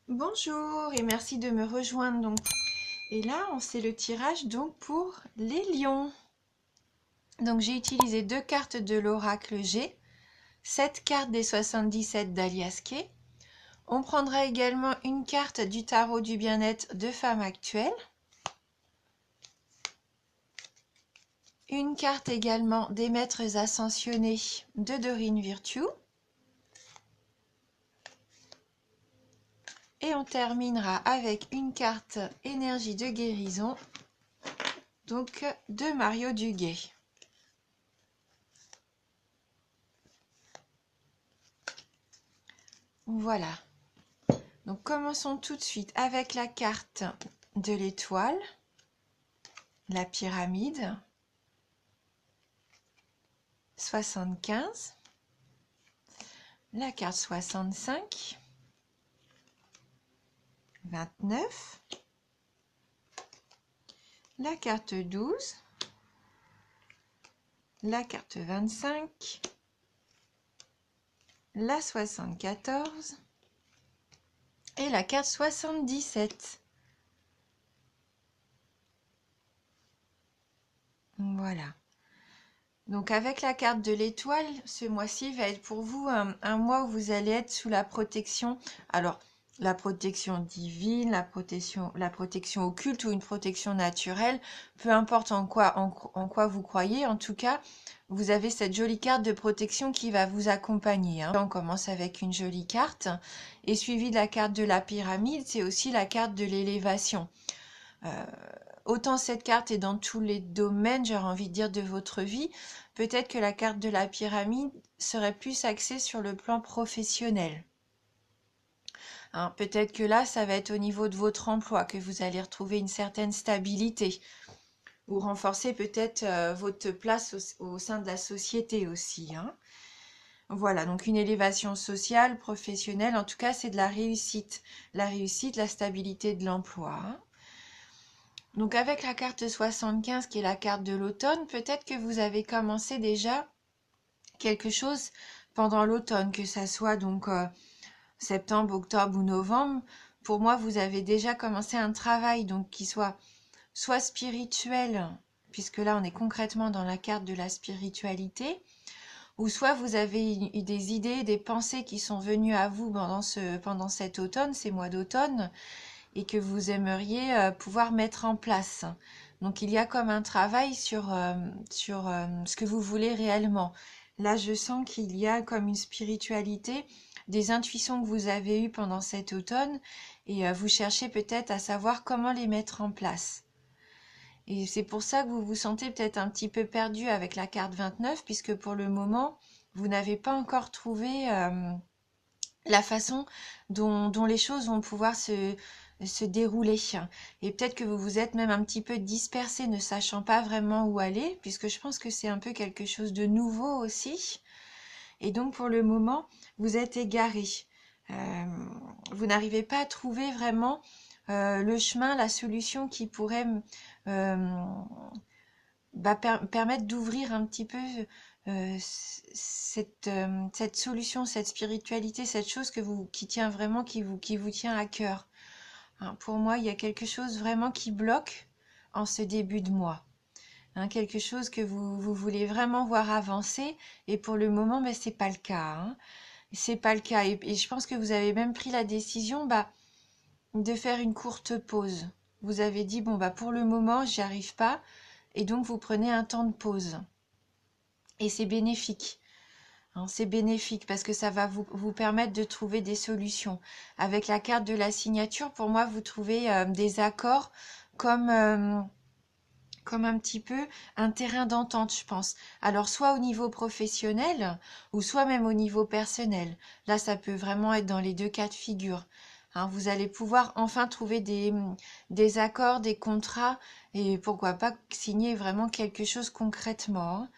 Bonjour et merci de me rejoindre donc. Et là, on sait le tirage donc pour les lions. Donc j'ai utilisé 2 cartes de l'oracle G, 7 cartes des 77 d'Alias Kay. On prendra également une carte du tarot du bien-être de Femme Actuelle. Une carte également des maîtres ascensionnés de Dorine Virtue. Et on terminera avec une carte énergie de guérison, donc de Mario Duguay. Voilà. Donc commençons tout de suite avec la carte de l'étoile, la pyramide, 75, la carte 65, 29, la carte 12, la carte 25, la 74 et la carte 77. Voilà. Donc avec la carte de l'étoile, ce mois-ci va être pour vous un mois où vous allez être sous la protection. Alors, la protection divine, la protection occulte ou une protection naturelle, peu importe en quoi vous croyez, en tout cas, vous avez cette jolie carte de protection qui va vous accompagner. On commence avec une jolie carte et suivi de la carte de la pyramide, c'est aussi la carte de l'élévation. Autant cette carte est dans tous les domaines, j'aurais envie de dire, de votre vie, peut-être que la carte de la pyramide serait plus axée sur le plan professionnel. Hein, peut-être que là, ça va être au niveau de votre emploi que vous allez retrouver une certaine stabilité ou renforcer peut-être votre place au sein de la société aussi. Hein. Voilà, donc une élévation sociale, professionnelle, en tout cas, c'est de la réussite. La réussite, la stabilité de l'emploi. Hein. Donc avec la carte 75 qui est la carte de l'automne, peut-être que vous avez commencé déjà quelque chose pendant l'automne, que ça soit donc septembre, octobre ou novembre. Pour moi, vous avez déjà commencé un travail donc qui soit spirituel, puisque là on est concrètement dans la carte de la spiritualité, ou soit vous avez eu des idées, des pensées qui sont venues à vous pendant cet automne, ces mois d'automne, et que vous aimeriez pouvoir mettre en place. Donc il y a comme un travail sur ce que vous voulez réellement. Là, je sens qu'il y a comme une spiritualité, des intuitions que vous avez eues pendant cet automne et vous cherchez peut-être à savoir comment les mettre en place. Et c'est pour ça que vous vous sentez peut-être un petit peu perdu avec la carte 29, puisque pour le moment, vous n'avez pas encore trouvé la façon dont les choses vont pouvoir se dérouler. Et peut-être que vous vous êtes même un petit peu dispersé, ne sachant pas vraiment où aller, puisque je pense que c'est un peu quelque chose de nouveau aussi. Et donc pour le moment, vous êtes égaré. Vous n'arrivez pas à trouver vraiment le chemin, la solution qui pourrait permettre d'ouvrir un petit peu cette solution, cette spiritualité, cette chose qui tient vraiment, qui vous tient à cœur. Hein, pour moi, il y a quelque chose vraiment qui bloque en ce début de mois. Hein, quelque chose que vous voulez vraiment voir avancer et pour le moment, ben, c'est pas le cas. Hein. C'est pas le cas et je pense que vous avez même pris la décision de faire une courte pause. Vous avez dit, bon, pour le moment, j'y arrive pas et donc vous prenez un temps de pause. Et c'est bénéfique. Hein, c'est bénéfique parce que ça va vous permettre de trouver des solutions. Avec la carte de la signature, pour moi, vous trouvez des accords comme, comme un petit peu un terrain d'entente, je pense. Alors, soit au niveau professionnel ou soit même au niveau personnel. Là, ça peut vraiment être dans les deux cas de figure. Hein, vous allez pouvoir enfin trouver des accords, des contrats et pourquoi pas signer vraiment quelque chose concrètement. Hein.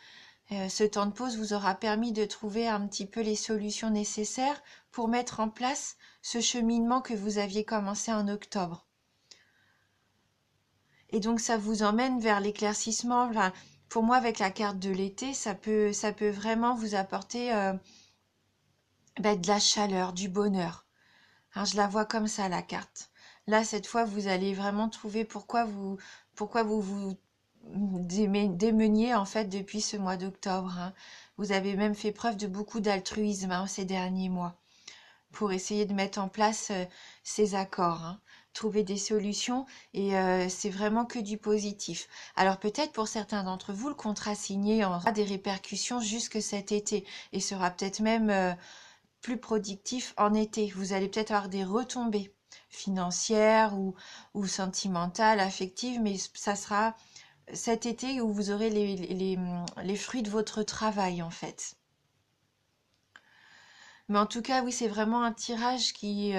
Ce temps de pause vous aura permis de trouver un petit peu les solutions nécessaires pour mettre en place ce cheminement que vous aviez commencé en octobre. Et donc ça vous emmène vers l'éclaircissement. Enfin, pour moi, avec la carte de l'été, ça peut vraiment vous apporter de la chaleur, du bonheur. Alors, je la vois comme ça, la carte. Là, cette fois, vous allez vraiment trouver pourquoi vous démeniez en fait depuis ce mois d'octobre, hein. Vous avez même fait preuve de beaucoup d'altruisme, hein, ces derniers mois pour essayer de mettre en place ces accords, hein. Trouver des solutions et c'est vraiment que du positif. Alors peut-être pour certains d'entre vous, le contrat signé aura des répercussions jusque cet été et sera peut-être même plus productif en été. Vous allez peut-être avoir des retombées financières ou sentimentales, affectives, mais ça sera cet été où vous aurez les fruits de votre travail en fait. Mais en tout cas, oui, c'est vraiment un tirage qui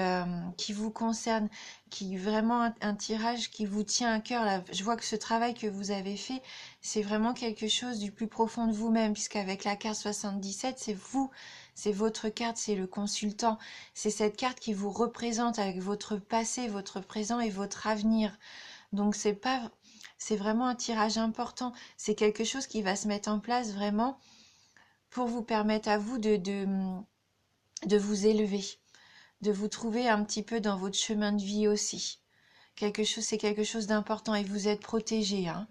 vous concerne, qui vraiment un tirage qui vous tient à cœur. Là, je vois que ce travail que vous avez fait, c'est vraiment quelque chose du plus profond de vous-même, puisqu'avec la carte 77, c'est vous, c'est votre carte, c'est le consultant. C'est cette carte qui vous représente avec votre passé, votre présent et votre avenir. Donc c'est vraiment un tirage important. C'est quelque chose qui va se mettre en place vraiment pour vous permettre à vous de vous élever, de vous trouver un petit peu dans votre chemin de vie aussi. C'est quelque chose d'important et vous êtes protégé, hein.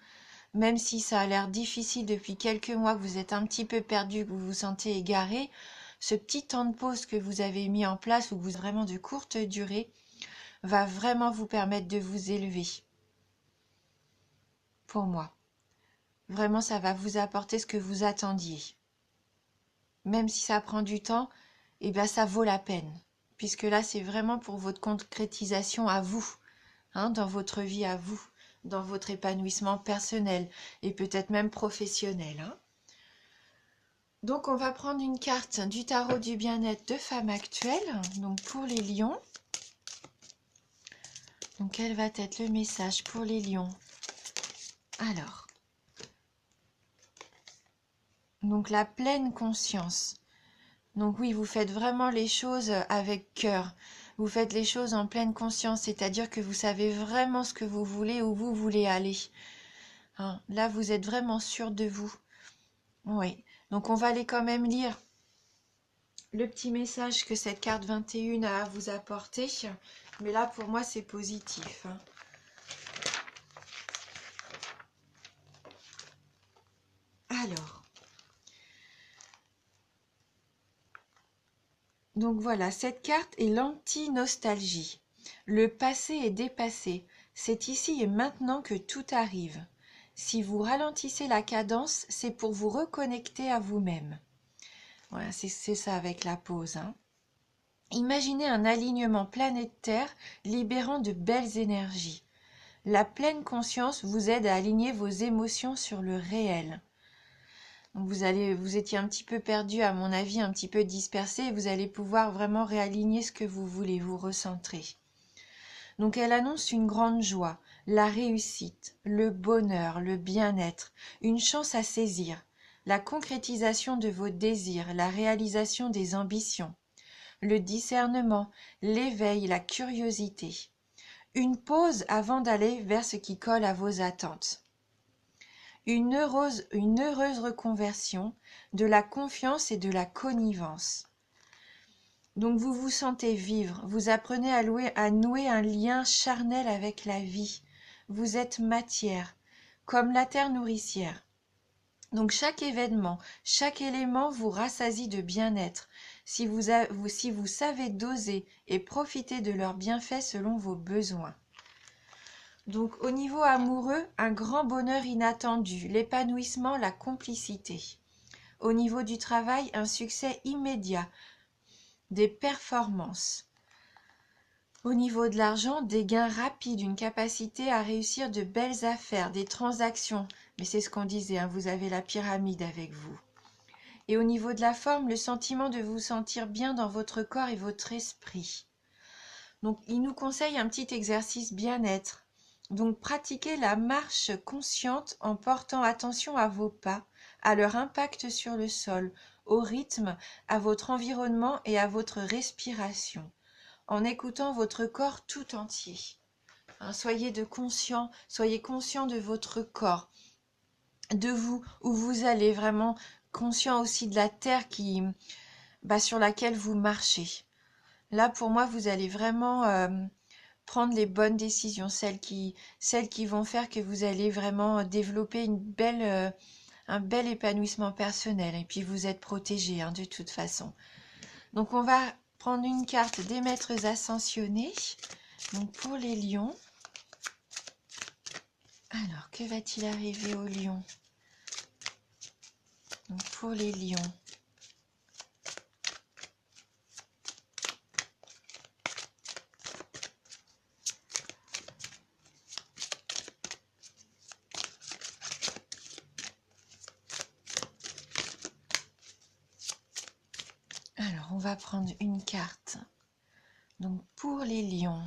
Même si ça a l'air difficile depuis quelques mois, que vous êtes un petit peu perdu, que vous vous sentez égaré, ce petit temps de pause que vous avez mis en place, ou que vous vraiment de courte durée, va vraiment vous permettre de vous élever. Pour moi. Vraiment, ça va vous apporter ce que vous attendiez. Même si ça prend du temps, eh bien, ça vaut la peine. Puisque là, c'est vraiment pour votre concrétisation à vous, hein, dans votre vie à vous, dans votre épanouissement personnel et peut-être même professionnel, hein. Donc, on va prendre une carte du tarot du bien-être de femme actuelle, donc pour les lions. Donc, quel va être le message pour les lions? Alors, donc la pleine conscience. Donc oui, vous faites vraiment les choses avec cœur. Vous faites les choses en pleine conscience, c'est-à-dire que vous savez vraiment ce que vous voulez, où vous voulez aller, hein. Là, vous êtes vraiment sûr de vous. Oui. Donc on va aller quand même lire le petit message que cette carte 21 a à vous apporter. Mais là, pour moi, c'est positif, hein. Alors. Donc voilà, cette carte est l'anti-nostalgie. Le passé est dépassé. C'est ici et maintenant que tout arrive. Si vous ralentissez la cadence, c'est pour vous reconnecter à vous-même. Voilà, c'est ça avec la pause, hein. Imaginez un alignement planétaire libérant de belles énergies. La pleine conscience vous aide à aligner vos émotions sur le réel. Donc vous étiez un petit peu perdu, à mon avis, un petit peu dispersé, et vous allez pouvoir vraiment réaligner ce que vous voulez, vous recentrer. Donc elle annonce une grande joie, la réussite, le bonheur, le bien-être, une chance à saisir, la concrétisation de vos désirs, la réalisation des ambitions, le discernement, l'éveil, la curiosité. Une pause avant d'aller vers ce qui colle à vos attentes. Une heureuse reconversion, de la confiance et de la connivence. Donc vous vous sentez vivre, vous apprenez à nouer un lien charnel avec la vie. Vous êtes matière, comme la terre nourricière. Donc chaque événement, chaque élément vous rassasie de bien-être, si vous savez doser et profiter de leurs bienfaits selon vos besoins. Donc au niveau amoureux, un grand bonheur inattendu, l'épanouissement, la complicité. Au niveau du travail, un succès immédiat, des performances. Au niveau de l'argent, des gains rapides, une capacité à réussir de belles affaires, des transactions. Mais c'est ce qu'on disait, hein, vous avez la pyramide avec vous. Et au niveau de la forme, le sentiment de vous sentir bien dans votre corps et votre esprit. Donc il nous conseille un petit exercice bien-être. Donc pratiquez la marche consciente en portant attention à vos pas, à leur impact sur le sol, au rythme, à votre environnement et à votre respiration, en écoutant votre corps tout entier. Hein, soyez conscient de votre corps, de vous, où vous allez, vraiment conscient aussi de la terre sur laquelle vous marchez. Là, pour moi, vous allez vraiment prendre les bonnes décisions, celles qui vont faire que vous allez vraiment développer un bel épanouissement personnel. Et puis, vous êtes protégé, hein, de toute façon. Donc, on va prendre une carte des maîtres ascensionnés. Donc, pour les lions. Alors, que va-t-il arriver aux lions? Donc, pour les lions. Alors, on va prendre une carte. Donc, pour les lions.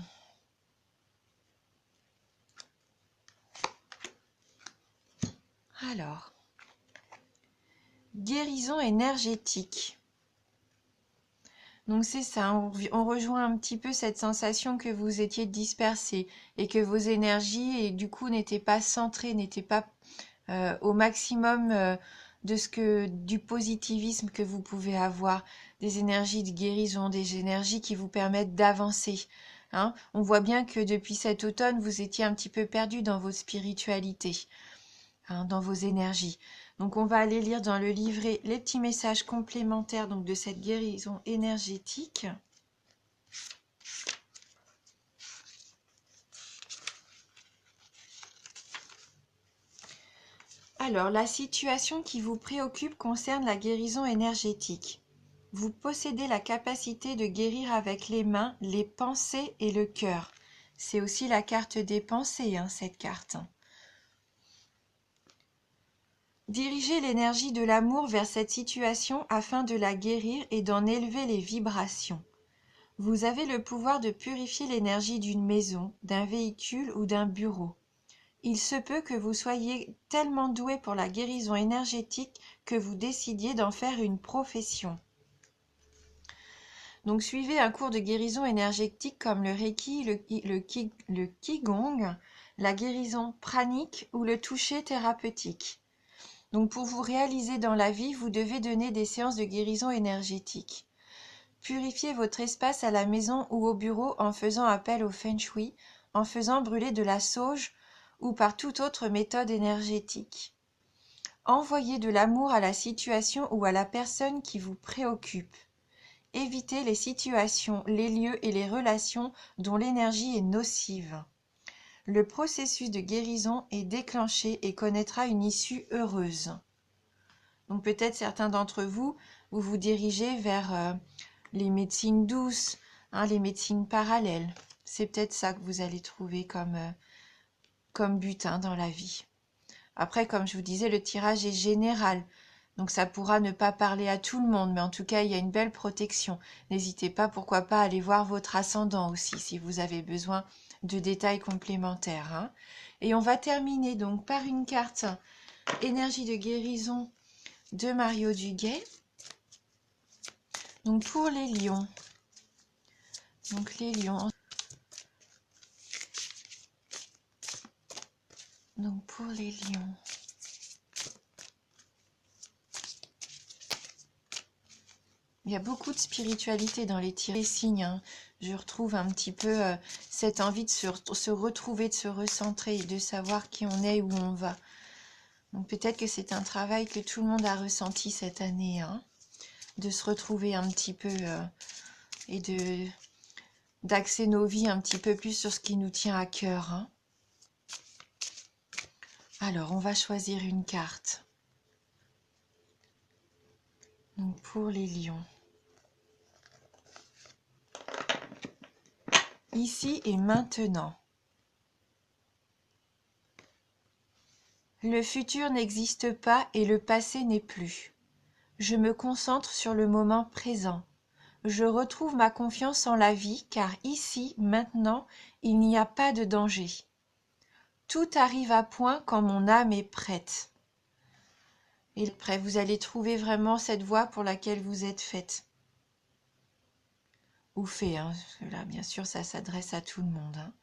Alors, guérison énergétique. Donc c'est ça, on rejoint un petit peu cette sensation que vous étiez dispersé et que vos énergies et du coup n'étaient pas centrées, n'étaient pas au maximum du positivisme que vous pouvez avoir, des énergies de guérison, des énergies qui vous permettent d'avancer. Hein. On voit bien que depuis cet automne, vous étiez un petit peu perdu dans votre spiritualité, hein, dans vos énergies. Donc on va aller lire dans le livret les petits messages complémentaires donc, de cette guérison énergétique. Alors, la situation qui vous préoccupe concerne la guérison énergétique. Vous possédez la capacité de guérir avec les mains, les pensées et le cœur. C'est aussi la carte des pensées, hein, cette carte. Dirigez l'énergie de l'amour vers cette situation afin de la guérir et d'en élever les vibrations. Vous avez le pouvoir de purifier l'énergie d'une maison, d'un véhicule ou d'un bureau. Il se peut que vous soyez tellement doué pour la guérison énergétique que vous décidiez d'en faire une profession. Donc suivez un cours de guérison énergétique comme le Reiki, le Qigong, la guérison pranique ou le toucher thérapeutique. Donc pour vous réaliser dans la vie, vous devez donner des séances de guérison énergétique. Purifiez votre espace à la maison ou au bureau en faisant appel au Feng Shui, en faisant brûler de la sauge ou par toute autre méthode énergétique. Envoyez de l'amour à la situation ou à la personne qui vous préoccupe. Évitez les situations, les lieux et les relations dont l'énergie est nocive. Le processus de guérison est déclenché et connaîtra une issue heureuse. Donc peut-être certains d'entre vous, vous vous dirigez vers les médecines douces, hein, les médecines parallèles. C'est peut-être ça que vous allez trouver comme but, hein, dans la vie. Après, comme je vous disais, le tirage est général. Donc ça pourra ne pas parler à tout le monde, mais en tout cas, il y a une belle protection. N'hésitez pas, pourquoi pas, à aller voir votre ascendant aussi, si vous avez besoin de détails complémentaires. Hein. Et on va terminer donc par une carte énergie de guérison de Mario Duguay. Donc pour les lions. Donc les lions. Donc pour les lions. Il y a beaucoup de spiritualité dans les signes. Hein. Je retrouve un petit peu cette envie de se retrouver, de se recentrer et de savoir qui on est, où on va. Donc peut-être que c'est un travail que tout le monde a ressenti cette année, hein, de se retrouver un petit peu et d'axer nos vies un petit peu plus sur ce qui nous tient à cœur. Hein. Alors, on va choisir une carte. Donc pour les lions. Ici et maintenant. Le futur n'existe pas et le passé n'est plus. Je me concentre sur le moment présent. Je retrouve ma confiance en la vie car ici, maintenant, il n'y a pas de danger. Tout arrive à point quand mon âme est prête. Et après, vous allez trouver vraiment cette voie pour laquelle vous êtes faite. Ou fait, hein, parce que là, bien sûr, ça s'adresse à tout le monde. Hein.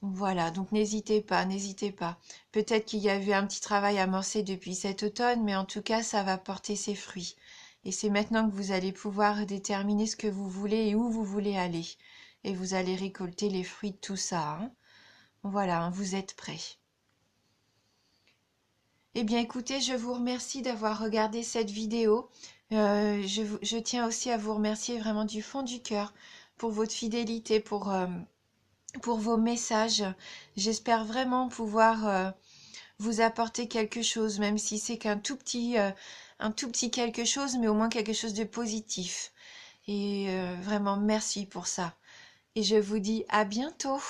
Voilà, donc n'hésitez pas, n'hésitez pas. Peut-être qu'il y avait un petit travail amorcé depuis cet automne, mais en tout cas, ça va porter ses fruits. Et c'est maintenant que vous allez pouvoir déterminer ce que vous voulez et où vous voulez aller. Et vous allez récolter les fruits de tout ça, hein. Voilà, hein, vous êtes prêts. Eh bien écoutez, je vous remercie d'avoir regardé cette vidéo. Je tiens aussi à vous remercier vraiment du fond du cœur pour votre fidélité, pour vos messages. J'espère vraiment pouvoir vous apporter quelque chose, même si c'est un tout petit quelque chose, mais au moins quelque chose de positif. Et vraiment, merci pour ça. Et je vous dis à bientôt.